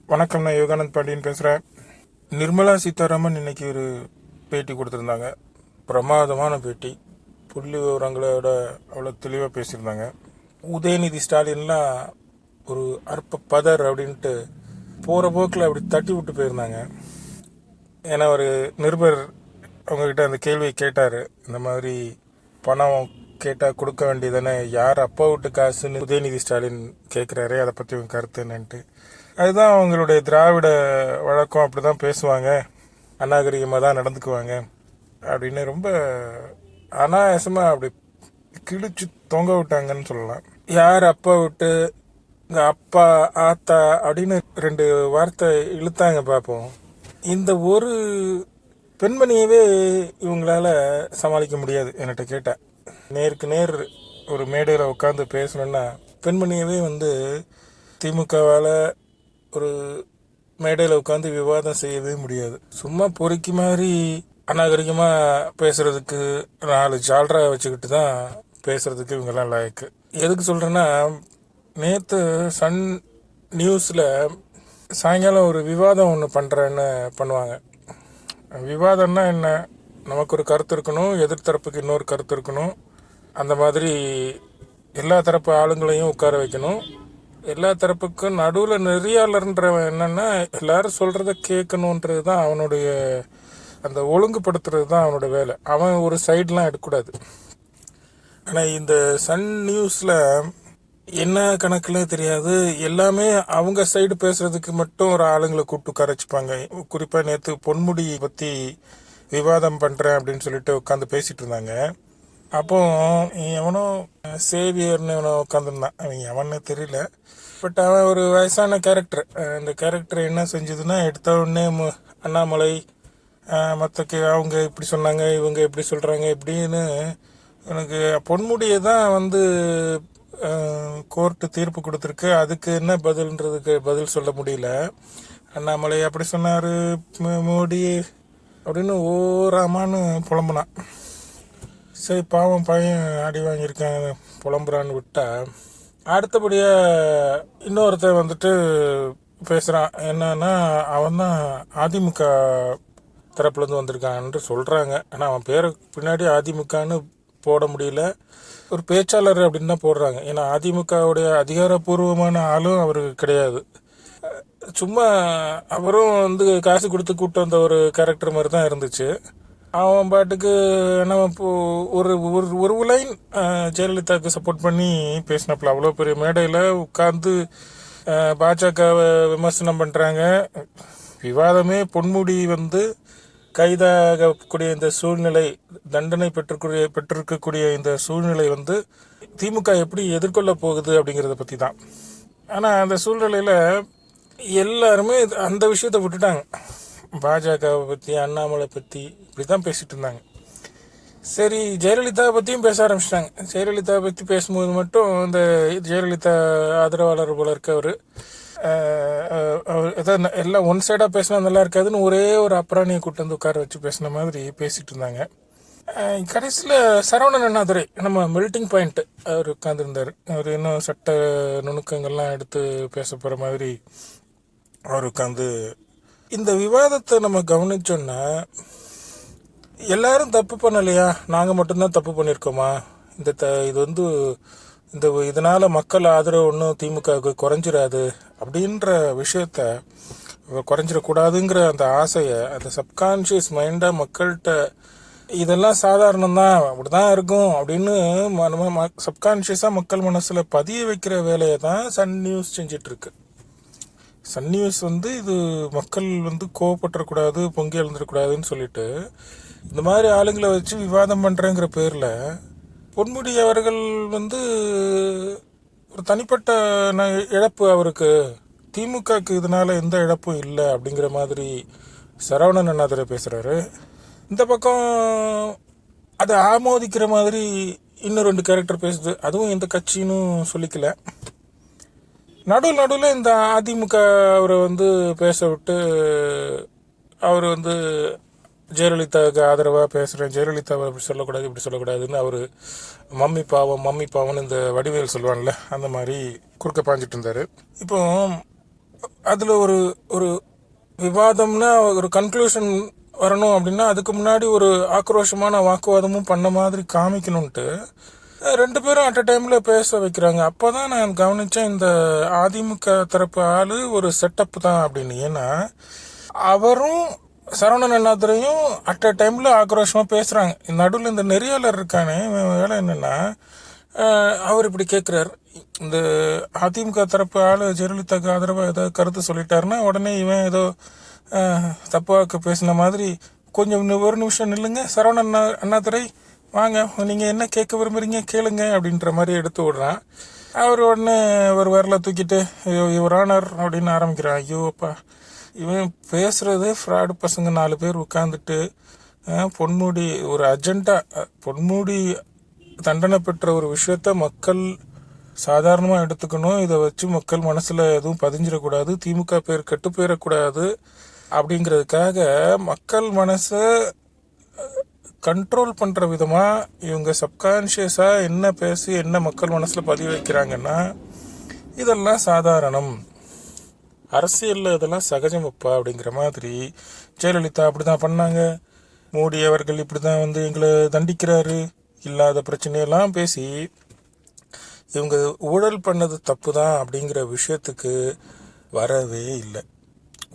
வணக்கம், நான் யோகானந்த் பாண்டியன் பேசுகிறேன். நிர்மலா சீதாராமன் இன்னைக்கு ஒரு பேட்டி கொடுத்துருந்தாங்க. பிரமாதமான பேட்டி. புள்ளி விவரங்களோட அவ்வளோ தெளிவாக பேசியிருந்தாங்க. உதயநிதி ஸ்டாலின்லாம் ஒரு அற்ப பதர் அப்படின்ட்டு போகிற போக்கில் அப்படி தட்டி விட்டு போயிருந்தாங்க. ஏன்னா ஒரு நிருபர் அவங்கக்கிட்ட அந்த கேள்வியை கேட்டார். இந்த மாதிரி பணம் கேட்டால் கொடுக்க வேண்டியதானே, யார் அப்பா விட்டு காசுன்னு உதயநிதி ஸ்டாலின் கேட்குறாரு, அதை பற்றி உங்கள் கருத்து என்னன்ட்டு. அதுதான் அவங்களுடைய திராவிட வழக்கம், அப்படி தான் பேசுவாங்க, அநாகரிகமாக தான் நடந்துக்குவாங்க அப்படின்னு ரொம்ப அனாயாசமாக அப்படி கிழிச்சு தொங்க விட்டாங்கன்னு சொல்லலாம். யார் அப்பா விட்டு இந்த அப்பா ஆத்தா அப்படின்னு 2 வார்த்தை இழுத்தாங்க பார்ப்போம். இந்த ஒரு பெண்மணியவே இவங்களால சமாளிக்க முடியாது. என்கிட்ட கேட்டேன், நேருக்கு நேர் ஒரு மேடையில் உட்காந்து பேசணுன்னா பெண்மணியவே திமுகவால் ஒரு மேடையில் உட்காந்து விவாதம் செய்யவே முடியாது. சும்மா பொறுக்கி மாதிரி அநாகரிகமாக பேசுகிறதுக்கு 4 ஜால்ரா வச்சுக்கிட்டு தான் பேசுகிறதுக்கு இவங்கெல்லாம் லாயக்கு. எதுக்கு சொல்கிறேன்னா, நேற்று சன் நியூஸில் சாயங்காலம் ஒரு விவாதம் ஒன்று பண்ணுவாங்க. விவாதம்னா என்ன, நமக்கு ஒரு கருத்து இருக்கணும், எதிர்த்தரப்புக்கு இன்னொரு கருத்து இருக்கணும், அந்த மாதிரி எல்லா தரப்பு ஆளுங்களையும் உட்கார வைக்கணும். எல்லா தரப்புக்கும் நடுவில் நெறியாளர்ன்றவன் என்னென்னா எல்லாரும் சொல்கிறத கேட்கணுன்றது தான் அவனுடைய, அந்த ஒழுங்குபடுத்துறது தான் அவனோட வேலை. அவன் ஒரு சைட்லாம் எடுக்கக்கூடாது. ஆனால் இந்த சன் நியூஸில் என்ன கணக்குன்னு தெரியாது, எல்லாமே அவங்க சைடு பேசுகிறதுக்கு மட்டும் ஒரு ஆளுங்களை கூப்பிட்டு கரைச்சிப்பாங்க. குறிப்பாக நேற்று பொன்முடி பற்றி விவாதம் பண்ணுறேன் அப்படின்னு சொல்லிட்டு உட்காந்து பேசிகிட்டு இருந்தாங்க. அப்போ எவனோ சேவியர்னு எவனோ உட்காந்துருந்தான். அவன் எவன்னு தெரியல, பட் அவன் ஒரு வயசான கேரக்டர். அந்த கேரக்டர் என்ன செஞ்சதுன்னா, எடுத்த உடனே அண்ணாமலை மற்ற அவங்க இப்படி சொன்னாங்க, இவங்க எப்படி சொல்கிறாங்க இப்படின்னு எனக்கு பொன்முடியை தான் கோர்ட்டு தீர்ப்பு கொடுத்துருக்கு. அதுக்கு என்ன பதில்ன்றதுக்கு பதில் சொல்ல முடியல. அண்ணாமலை அப்படி சொன்னார், மோடி அப்படின்னு ஓராமான்னு புலம்புனான். சரி, பாவம் பையன் அடி வாங்கியிருக்காங்க புலம்புறான்னு விட்டா, அடுத்தபடியாக இன்னொருத்தர் பேசுகிறான். என்னன்னா, அவன் தான் அதிமுக தரப்புலேருந்து வந்திருக்கான்னு சொல்கிறாங்க. ஆனால் அவன் பேரை பின்னாடி அதிமுகன்னு போட முடியல, ஒரு பேச்சாளர் அப்படின்னு தான் போடுறாங்க. ஏன்னா அதிமுகவுடைய அதிகாரப்பூர்வமான ஆளும் அவர் கிடையாது. சும்மா அவரும் காசு கொடுத்து கூப்பிட்டு வந்த ஒரு கேரக்டர் மாதிரி தான் இருந்துச்சு. அவன் பாட்டுக்கு நம்ம ஒரு ஒரு ஒரு லைன் ஜெயலலிதாவுக்கு சப்போர்ட் பண்ணி பேசினப்பில் அவ்வளோ பெரிய மேடையில் உட்காந்து பாஜகவை விமர்சனம் பண்ணுறாங்க. விவாதமே பொன்முடி கைதாகக்கூடிய இந்த சூழ்நிலை, தண்டனை பெற்றிருக்கக்கூடிய இந்த சூழ்நிலை திமுக எப்படி எதிர்கொள்ள போகுது அப்படிங்கிறத பற்றி தான். ஆனால் அந்த சூழ்நிலையில் எல்லாருமே அந்த விஷயத்தை விட்டுட்டாங்க. பாஜகவை பற்றி, அண்ணாமலை பற்றி இப்படி தான் பேசிகிட்டு இருந்தாங்க. சரி, ஜெயலலிதாவை பற்றியும் பேச ஆரம்பிச்சிட்டாங்க. ஜெயலலிதாவை பற்றி பேசும்போது மட்டும் இந்த ஜெயலலிதா ஆதரவாளர் போல இருக்கவர் எதாவது எல்லாம் ஒன் சைடாக பேசினா நல்லா இருக்காதுன்னு ஒரே ஒரு அப்புறாணியை கூட்டு உட்கார வச்சு பேசின மாதிரி பேசிகிட்டு இருந்தாங்க. கடைசியில் சரவணன் அண்ணாதுரை, நம்ம மெல்டிங் பாயிண்ட்டு, அவர் உட்காந்துருந்தார். அவர் இன்னும் சட்ட நுணுக்கங்கள்லாம் எடுத்து பேச போகிற மாதிரி அவர் உட்காந்து இந்த விவாதத்தை நம்ம கவனிச்சோன்னா, எல்லாரும் தப்பு பண்ணலையா, நாங்கள் மட்டும்தான் தப்பு பண்ணியிருக்கோமா, இது இதனால் மக்கள் ஆதரவு ஒன்றும் திமுகவுக்கு குறைஞ்சிடாது அப்படின்ற விஷயத்த, குறைஞ்சிடக்கூடாதுங்கிற அந்த ஆசையை, அந்த சப்கான்ஷியஸ் மைண்டாக மக்கள்கிட்ட இதெல்லாம் சாதாரணம்தான், அப்படி தான் இருக்கும் அப்படின்னு சப்கான்ஷியஸாக மக்கள் மனசில் பதிய வைக்கிற வேலையை தான் சன் நியூஸ் செஞ்சிட்ருக்கு. சன் நியூஸ் இது மக்கள் கோவப்பட்டுறக்கூடாது, பொங்கி எழுந்துடக்கூடாதுன்னு சொல்லிட்டு இந்த மாதிரி ஆளுங்களை வச்சு விவாதம் பண்ணுறேங்கிற பேரில் பொன்முடி அவர்கள் ஒரு தனிப்பட்ட இழப்பு அவருக்கு, திமுகக்கு இதனால் எந்த இழப்பும் இல்லை அப்படிங்கிற மாதிரி சரவணன் அண்ணாதுரை பேசுகிறாரு. இந்த பக்கம் அதை ஆமோதிக்கிற மாதிரி இன்னும் 2 கேரக்டர் பேசுது. அதுவும் எந்த கட்சின்னு சொல்லிக்கல. நடுவில் இந்த அதிமுக அவரை பேச விட்டு அவர் ஜெயலலிதாவுக்கு ஆதரவாக பேசுகிறேன், ஜெயலலிதாவை இப்படி சொல்லக்கூடாதுன்னு அவர் மம்மி பாவம்னு இந்த வடிவேல் சொல்லுவான்ல, அந்த மாதிரி குறுக்க பாஞ்சிட்டு இருந்தார். இப்போ அதில் ஒரு ஒரு விவாதம்னா ஒரு கன்க்ளூஷன் வரணும் அப்படின்னா அதுக்கு முன்னாடி ஒரு ஆக்ரோஷமான வாக்குவாதமும் பண்ண மாதிரி காமிக்கணுன்ட்டு ரெண்டு பேரும் அட் அ டைமில் பேச வைக்கிறாங்க. அப்போ தான் நான் கவனித்தேன், இந்த அதிமுக தரப்பு ஆள் ஒரு செட்டப் தான் அப்படின்னு. ஏன்னா அவரும் சரவணன் அண்ணாதுரையும் அட் அ டைமில் ஆக்ரோஷமாக பேசுகிறாங்க. நடுவில் இந்த நெறியாளர் இருக்கானே, வேலை என்னென்னா அவர் இப்படி கேட்குறாரு, இந்த அதிமுக தரப்பு ஆள் ஜெயலலிதாவுக்கு ஆதரவாக ஏதோ கருத்து சொல்லிட்டாருன்னா உடனே இவன் ஏதோ தப்பாக பேசின மாதிரி, கொஞ்சம் ஒரு நிமிஷம் நில்லுங்க சரவணன் அண்ணாதுரை வாங்க, நீங்கள் என்ன கேட்க விரும்புகிறீங்க கேளுங்க அப்படின்ற மாதிரி எடுத்து விடுறான். அவர் உடனே ஒரு விரலை தூக்கிட்டு யுவர் ஆனர் அப்படின்னு ஆரம்பிக்கிறான். ஐயோ அப்பா, இவன் பேசுகிறது ஃப்ராடு பசங்க 4 பேர் உட்காந்துட்டு பொன்முடி ஒரு அஜெண்டா, பொன்முடி தண்டனை பெற்ற ஒரு விஷயத்த மக்கள் சாதாரணமாக எடுத்துக்கணும், இதை வச்சு மக்கள் மனசில் எதுவும் பதிஞ்சிடக்கூடாது, திமுக பேர் கெட்டு போயிடக்கூடாது அப்படிங்கிறதுக்காக மக்கள் மனசை கண்ட்ரோல் பண்ணுற விதமாக இவங்க சப்கான்ஷியஸாக என்ன பேசி என்ன மக்கள் மனசில் பதிவு வைக்கிறாங்கன்னா, இதெல்லாம் சாதாரணம், அரசியலில் இதெல்லாம் சகஜமப்பா அப்படிங்கிற மாதிரி. ஜெயலலிதா அப்படி தான் பண்ணாங்க, மோடி அவர்கள் இப்படி தான் எங்களை தண்டிக்கிறாரு, இல்லாத பிரச்சனையெல்லாம் பேசி இவங்க ஊழல் பண்ணது தப்பு தான் அப்படிங்கிற விஷயத்துக்கு வரவே இல்லை.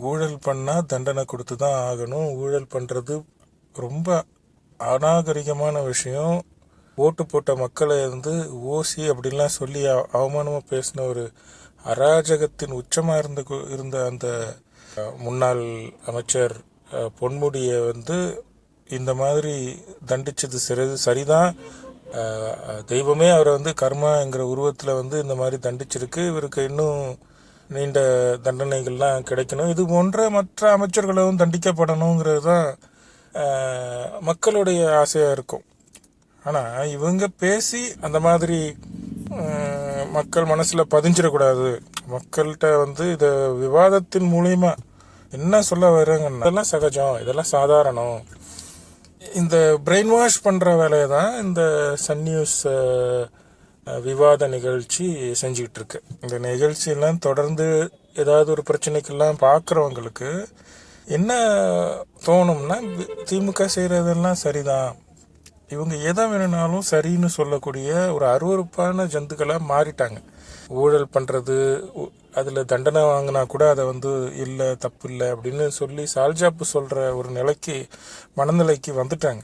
ஊழல் பண்ணால் தண்டனை கொடுத்து தான் ஆகணும், ஊழல் பண்ணுறது ரொம்ப அநாகரிகமான விஷயம், ஓட்டு போட்ட மக்களை ஓசி அப்படின்லாம் சொல்லி அவமானமாக பேசின ஒரு அராஜகத்தின் உச்சமாக இருந்த அந்த முன்னாள் அமைச்சர் பொன்முடியை இந்த மாதிரி தண்டிச்சது சரிதான். தெய்வமே அவரை கர்மாங்கிற உருவத்தில் இந்த மாதிரி தண்டிச்சிருக்கு. இவருக்கு இன்னும் நீண்ட தண்டனைகள்லாம் கிடைக்கணும், இது போன்ற மற்ற அமைச்சர்களும் தண்டிக்கப்படணுங்கிறது தான் மக்களுடைய ஆசையாக இருக்கும். ஆனால் இவங்க பேசி அந்த மாதிரி மக்கள் மனசில் பதிஞ்சிடக்கூடாது, மக்கள்கிட்ட இதை விவாதத்தின் மூலிமா என்ன சொல்ல வர்றாங்கன்னா இதெல்லாம் சகஜம், இதெல்லாம் சாதாரணம், இந்த பிரெயின் வாஷ் பண்ணுற வேலையை தான் இந்த சன் நியூஸ் விவாத நிகழ்ச்சி செஞ்சுக்கிட்டு இருக்கு. இந்த நிகழ்ச்சியெல்லாம் தொடர்ந்து ஏதாவது ஒரு பிரச்சனைக்கெல்லாம் பார்க்குறவங்களுக்கு என்ன தோணும்னா, திமுக செய்கிறதெல்லாம் சரிதான், இவங்க எதை வேணுனாலும் சரின்னு சொல்லக்கூடிய ஒரு அருவருப்பான ஜந்துக்களாக மாறிட்டாங்க. ஊழல் பண்ணுறது, அதில் தண்டனை வாங்கினா கூட அதை இல்லை தப்பு இல்லை அப்படின்னு சொல்லி சால்ஜாப்பு சொல்கிற ஒரு நிலைக்கு மனநிலைக்கு வந்துட்டாங்க.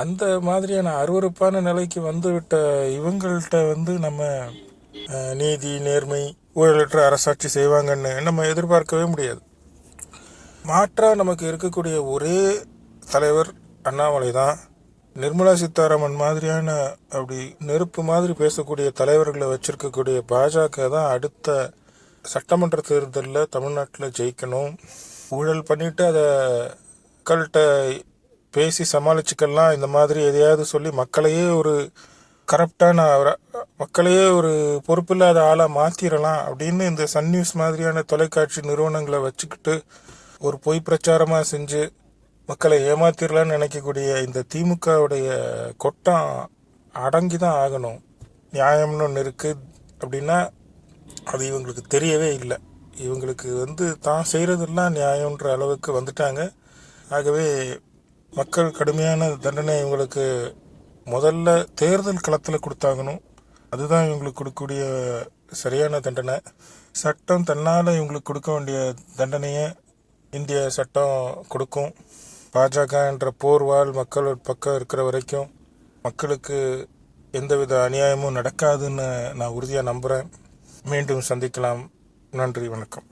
அந்த மாதிரியான அருவருப்பான நிலைக்கு வந்துவிட்ட இவங்கள்ட்ட நம்ம நீதி நேர்மை ஊழலற்ற அரசாட்சி செய்வாங்கன்னு நம்ம எதிர்பார்க்கவே முடியாது. மாற்றாக நமக்கு இருக்கக்கூடிய ஒரே தலைவர் அண்ணாமலை தான். நிர்மலா சீதாராமன் மாதிரியான அப்படி நெருப்பு மாதிரி பேசக்கூடிய தலைவர்களை வச்சிருக்கக்கூடிய பாஜக தான் அடுத்த சட்டமன்ற தேர்தலில் தமிழ்நாட்டில் ஜெயிக்கணும். ஊழல் பண்ணிட்டு அதை மக்கள்கிட்ட பேசி சமாளிச்சுக்கலாம், இந்த மாதிரி எதையாவது சொல்லி மக்களையே ஒரு கரப்டான மக்களையே ஒரு பொறுப்பில்லாத ஆளாக மாற்றிடலாம் அப்படின்னு இந்த சன் நியூஸ் மாதிரியான தொலைக்காட்சி நிறுவனங்களை வச்சுக்கிட்டு ஒரு பொய் பிரச்சாரமாக செஞ்சு மக்களை ஏமாத்திரலான்னு நினைக்கக்கூடிய இந்த திமுகவுடைய கொட்டம் அடங்கி தான் ஆகணும். நியாயம்னு ஒன்று இருக்குது அப்படின்னா அது இவங்களுக்கு தெரியவே இல்லை. இவங்களுக்கு தான் செய்கிறதெல்லாம் நியாயன்ற அளவுக்கு வந்துட்டாங்க. ஆகவே மக்கள் கடுமையான தண்டனை இவங்களுக்கு முதல்ல தேர்தல் களத்தில் கொடுத்தாகணும். அதுதான் இவங்களுக்கு கொடுக்கக்கூடிய சரியான தண்டனை. சட்டம் தன்னால் இவங்களுக்கு கொடுக்க வேண்டிய தண்டனையை இந்திய சட்டம் கொடுக்கும். பாஜக என்ற போர்வால் மக்கள் பக்கம் இருக்கிற வரைக்கும் மக்களுக்கு எந்தவித அநியாயமும் நடக்காதுன்னு நான் உறுதியாக நம்புகிறேன். மீண்டும் சந்திக்கலாம். நன்றி, வணக்கம்.